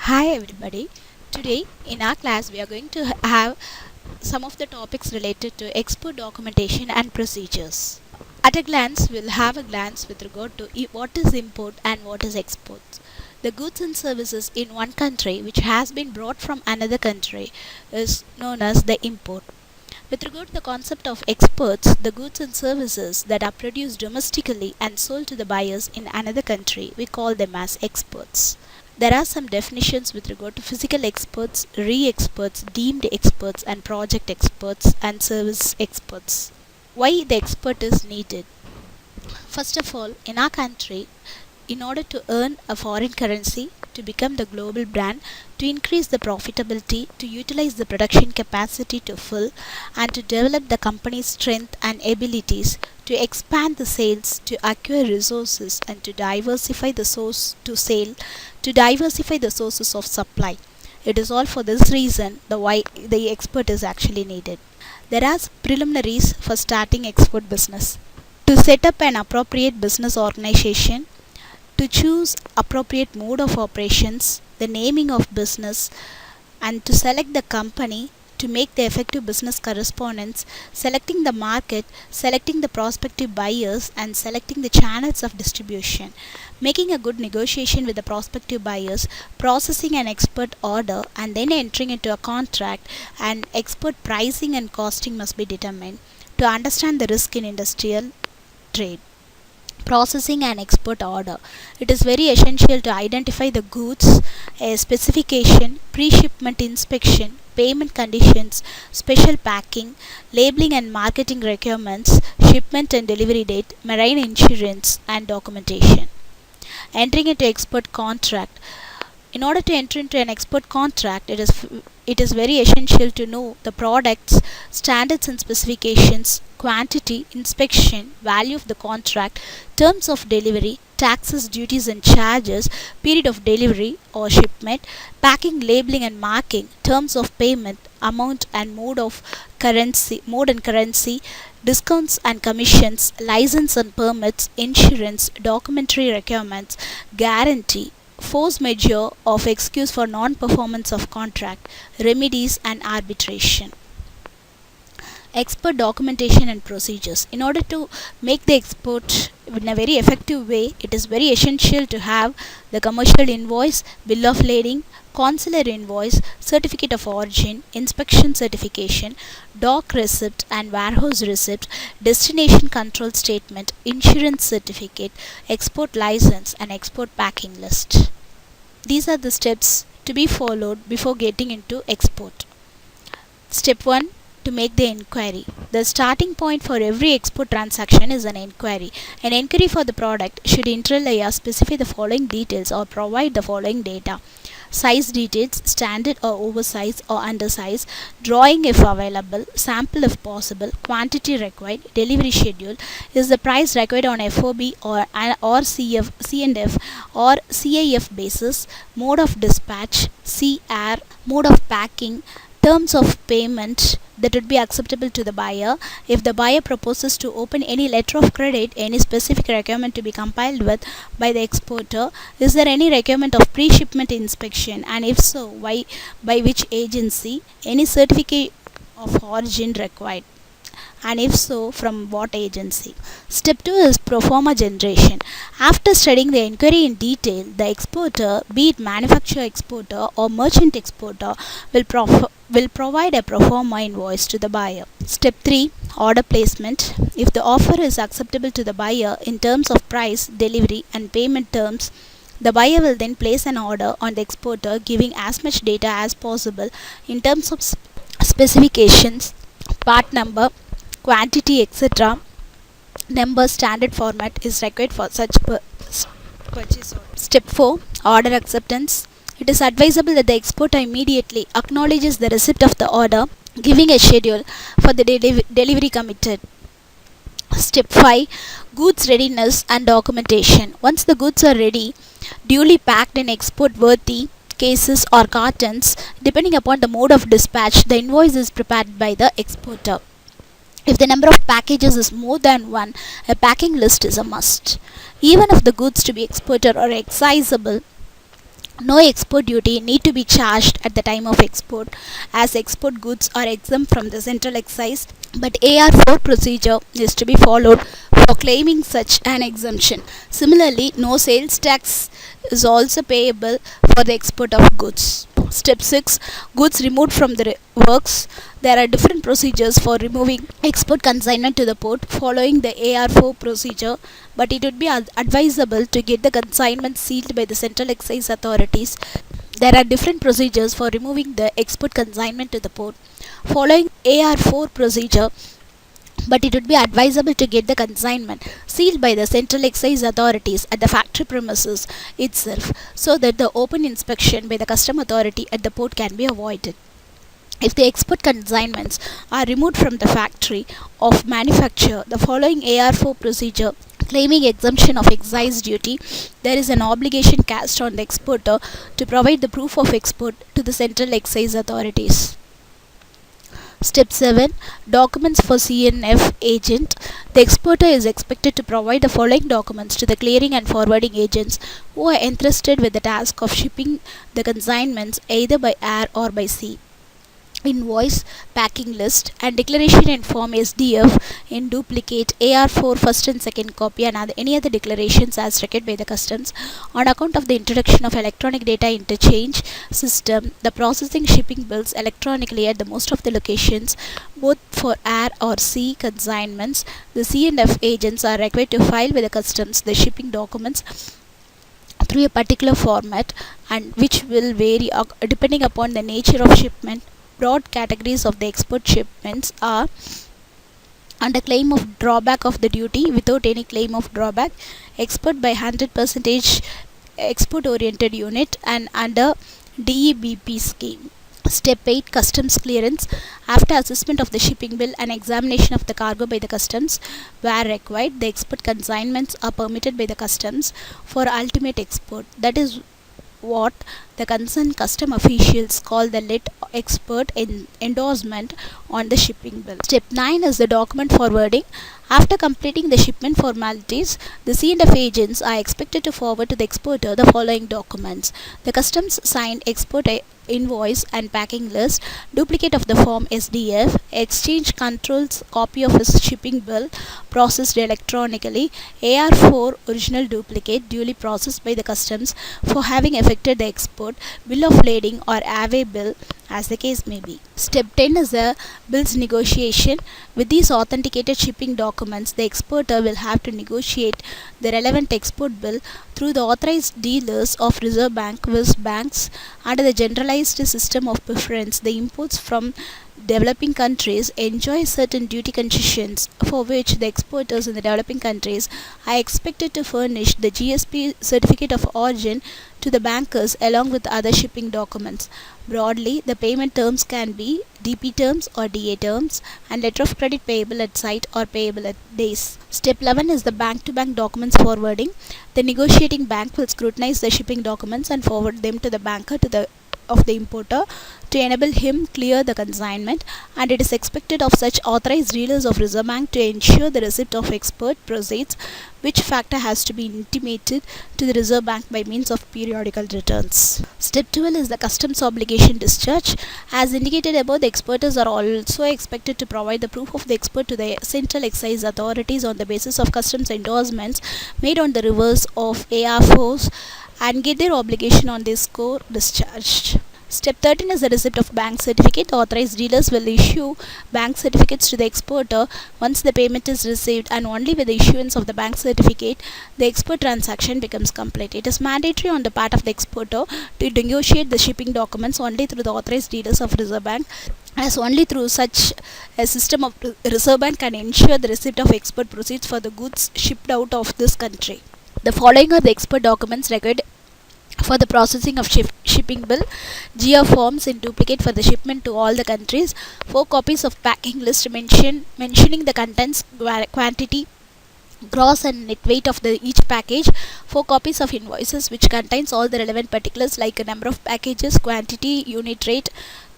Hi everybody. Today in our class we are going to have some of the topics related to export documentation and procedures. At a glance, we'll have a glance with regard to what is import and what is export. The goods and services in one country which has been brought from another country is known as the import. With regard to the concept of exports, the goods and services that are produced domestically and sold to the buyers in another country, we call them as exports. There are some definitions with regard to physical experts, re-experts, deemed experts, and project experts and service experts. Why the expert is needed? First of all, in our country, in order to earn a foreign currency, to become the global brand, to increase the profitability, to utilize the production capacity to full, and to develop the company's strength and abilities, to expand the sales, to acquire resources, and to diversify the sources of supply. It is all for this reason the why the expert is actually needed. There are preliminaries for starting export business. To set up an appropriate business organization, to choose appropriate mode of operations, the naming of business, and to select the company, to make the effective business correspondence, selecting the market, selecting the prospective buyers, and selecting the channels of distribution, making a good negotiation with the prospective buyers, processing an export order, and then entering into a contract, and export pricing and costing must be determined. To understand the risk in industrial trade. Processing an export order. It is very essential to identify the goods, a specification, pre-shipment inspection, payment conditions, special packing, labeling and marketing requirements, shipment and delivery date, marine insurance, and documentation. Entering into export contract. In order to enter into an export contract, it is very essential to know the products, standards and specifications, quantity, inspection, value of the contract, terms of delivery, taxes, duties and charges, period of delivery or shipment, packing, labeling and marking, terms of payment, amount and mode and currency, discounts and commissions, license and permits, insurance, documentary requirements, guarantee, force majeure of excuse for non-performance of contract, remedies and arbitration. Export documentation and procedures. In order to make the export in a very effective way, it is very essential to have the commercial invoice, bill of lading, consular invoice, certificate of origin, inspection certification, dock receipt and warehouse receipt, destination control statement, insurance certificate, export license and export packing list. These are the steps to be followed before getting into export. Step 1, to make the inquiry. The starting point for every export transaction is an inquiry. An inquiry for the product should inter alia specify the following details or provide the following data: size details, standard or oversize or undersize, drawing if available, sample if possible, quantity required, delivery schedule, is the price required on FOB or C&F or CIF basis, mode of dispatch, CR, mode of packing, terms of payment that would be acceptable to the buyer. If the buyer proposes to open any letter of credit, any specific requirement to be compiled with by the exporter. Is there any requirement of pre-shipment inspection, and if so, why, by which agency? Any certificate of origin required, and if so, from what agency? Step 2 is Proforma generation. After studying the inquiry in detail, the exporter, be it manufacturer exporter or merchant exporter, will provide a Proforma invoice to the buyer. Step 3, order placement. If the offer is acceptable to the buyer in terms of price, delivery and payment terms, the buyer will then place an order on the exporter, giving as much data as possible in terms of specifications, part number, quantity, etc. Number, standard format is required for such purchase order. Step 4, order acceptance. It is advisable that the exporter immediately acknowledges the receipt of the order, giving a schedule for the delivery committed. Step 5, goods readiness and documentation. Once the goods are ready, duly packed in export-worthy cases or cartons, depending upon the mode of dispatch, the invoice is prepared by the exporter. If the number of packages is more than one, a packing list is a must. Even if the goods to be exported are excisable, No export duty need to be charged at the time of export, as export goods are exempt from the central excise, but AR4 procedure is to be followed for claiming such an exemption. Similarly, no sales tax is also payable for the export of goods. Step 6. Goods removed from the works. There are different procedures for removing export consignment to the port following the AR4 procedure, but it would be advisable to get the consignment sealed by the central excise authorities. There are different procedures for removing the export consignment to the port following AR4 procedure, but it would be advisable to get the consignment sealed by the central excise authorities at the factory premises itself, so that the open inspection by the custom authority at the port can be avoided. If the export consignments are removed from the factory of manufacture, the following AR4 procedure claiming exemption of excise duty, there is an obligation cast on the exporter to provide the proof of export to the central excise authorities. Step 7. Documents for CNF agent. The exporter is expected to provide the following documents to the clearing and forwarding agents who are entrusted with the task of shipping the consignments either by air or by sea: invoice, packing list, and declaration in form SDF in duplicate, AR4 first and second copy, and any other declarations as required by the customs. On account of the introduction of electronic data interchange system, the processing shipping bills electronically at the most of the locations, both for air or sea consignments, the C&F agents are required to file with the customs the shipping documents through a particular format, and which will vary depending upon the nature of shipment. Broad categories of the export shipments are: under claim of drawback of the duty without any claim of drawback, export by 100% export oriented unit, and under DEBP scheme. Step 8. Customs clearance. After assessment of the shipping bill and examination of the cargo by the customs, where required, the export consignments are permitted by the customs for ultimate export. That is what the concerned custom officials call the lit expert endorsement on the shipping bill. Step 9 is the document forwarding. After completing the shipment formalities, the C&F agents are expected to forward to the exporter the following documents: the customs signed export invoice and packing list, duplicate of the form SDF, exchange controls copy of his shipping bill processed electronically, AR4 original duplicate duly processed by the customs for having effected the export, bill of lading or away bill as the case may be. Step 10 is the bills negotiation. With these authenticated shipping documents, the exporter will have to negotiate the relevant export bill through the authorized dealers of Reserve Bank with banks under the generalized system of preference. The imports from developing countries enjoy certain duty concessions for which the exporters in the developing countries are expected to furnish the GSP certificate of origin to the bankers along with other shipping documents. Broadly, the payment terms can be DP terms or DA terms, and letter of credit payable at site or payable at days. Step 11 is the bank-to-bank documents forwarding. The negotiating bank will scrutinize the shipping documents and forward them to the banker of the importer to enable him clear the consignment, and it is expected of such authorized dealers of Reserve Bank to ensure the receipt of export proceeds, which factor has to be intimated to the Reserve Bank by means of periodical returns. Step 12 is the customs obligation discharge. As indicated above, the exporters are also expected to provide the proof of the export to the central excise authorities on the basis of customs endorsements made on the reverse of AR4s and get their obligation on this score discharged. Step 13 is the receipt of bank certificate. Authorized dealers will issue bank certificates to the exporter once the payment is received, and only with the issuance of the bank certificate the export transaction becomes complete. It is mandatory on the part of the exporter to negotiate the shipping documents only through the authorized dealers of Reserve Bank, as only through such a system of Reserve Bank can ensure the receipt of export proceeds for the goods shipped out of this country. The following are the export documents required for the processing of shipping bill: GF forms in duplicate for the shipment to all the countries, 4 copies of packing list mentioning the contents, quantity, gross and net weight of each package, 4 copies of invoices which contains all the relevant particulars like number of packages, quantity, unit rate,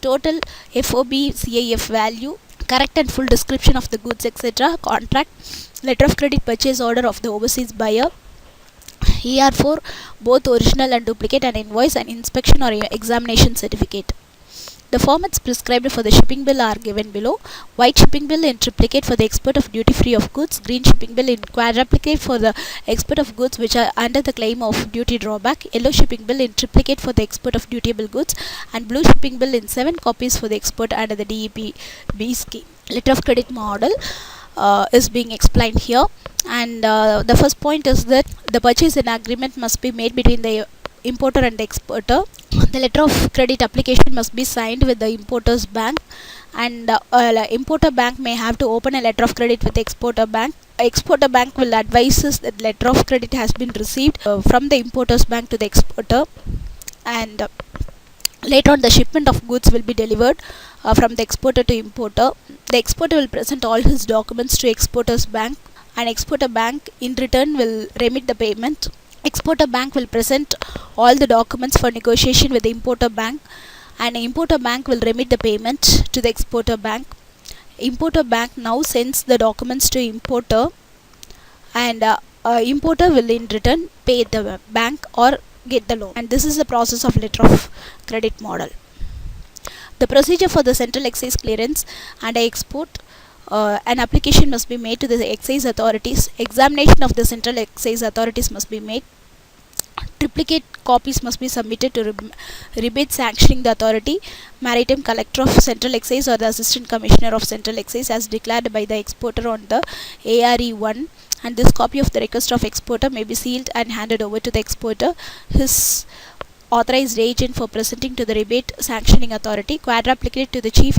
total FOB CIF value, correct and full description of the goods, etc., contract, letter of credit, purchase order of the overseas buyer, ER4, both original and duplicate, an invoice, an inspection or examination certificate. The formats prescribed for the shipping bill are given below. White shipping bill in triplicate for the export of duty-free of goods. Green shipping bill in quadruplicate for the export of goods which are under the claim of duty drawback. Yellow shipping bill in triplicate for the export of dutiable goods. And blue shipping bill in 7 copies for the export under the DEPB scheme. Letter of credit model is being explained here. And the first point is that the purchase and agreement must be made between the importer and the exporter. The letter of credit application must be signed with the importer's bank, and importer bank may have to open a letter of credit with the exporter bank. Exporter bank will advise us that letter of credit has been received from the importer's bank to the exporter, and later on the shipment of goods will be delivered from the exporter to importer. The exporter will present all his documents to exporter's bank, and exporter bank in return will remit the payment. Exporter bank will present all the documents for negotiation with the importer bank, and importer bank will remit the payment to the exporter bank. Importer bank now sends the documents to importer, and importer will in return pay the bank or get the loan. And this is the process of letter of credit model. The procedure for the central excise clearance and export. An application must be made to the excise authorities. Examination of the central excise authorities must be made. Triplicate copies must be submitted to rebate sanctioning the authority, maritime collector of central excise or the assistant commissioner of central excise as declared by the exporter on the ARE1, and this copy of the request of exporter may be sealed and handed over to the exporter, his authorized agent for presenting to the rebate sanctioning authority, quadruplicate to the chief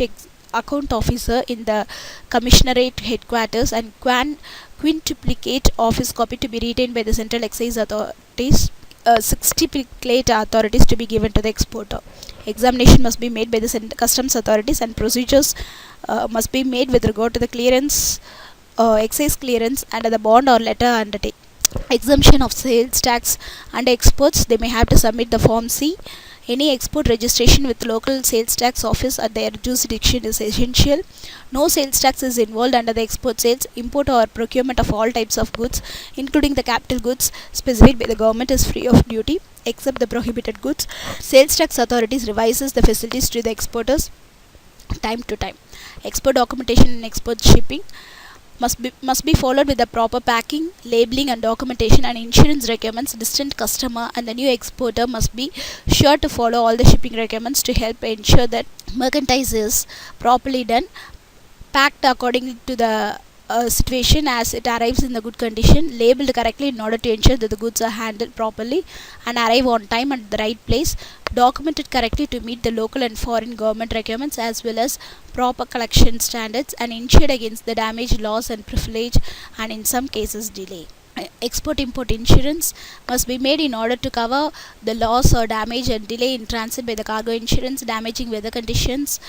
account officer in the commissionerate headquarters, and quintuplicate office copy to be retained by the central excise authorities, sextuplicate authorities to be given to the exporter. Examination must be made by the customs authorities, and procedures must be made with regard to the clearance, excise clearance under the bond or letter undertaking. Exemption of sales tax under exports, they may have to submit the form C. Any export registration with local sales tax office at their jurisdiction is essential. No sales tax is involved under the export sales, import or procurement of all types of goods, including the capital goods specified by the government, is free of duty except the prohibited goods. Sales tax authorities revises the facilities to the exporters time to time. Export documentation and export shipping must be followed with the proper packing, labeling and documentation, and insurance requirements. Distant customer and the new exporter must be sure to follow all the shipping requirements to help ensure that merchandise is properly done, packed according to the situation as it arrives in the good condition, labeled correctly in order to ensure that the goods are handled properly and arrive on time at the right place, documented correctly to meet the local and foreign government requirements as well as proper collection standards, and insured against the damage, loss and privilege, and in some cases delay. Export-import insurance must be made in order to cover the loss or damage and delay in transit by the cargo insurance, damaging weather conditions,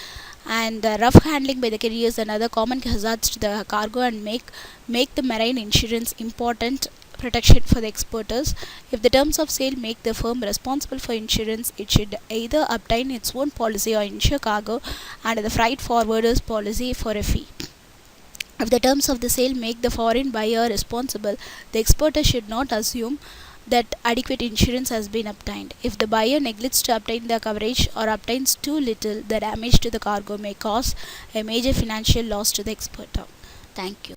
and rough handling by the carriers and other common hazards to the cargo, and make the marine insurance important protection for the exporters. If the terms of sale make the firm responsible for insurance, it should either obtain its own policy or insure cargo under the freight forwarders policy for a fee. If the terms of the sale make the foreign buyer responsible, the exporter should not assume that adequate insurance has been obtained. If the buyer neglects to obtain the coverage or obtains too little, the damage to the cargo may cause a major financial loss to the exporter. Thank you.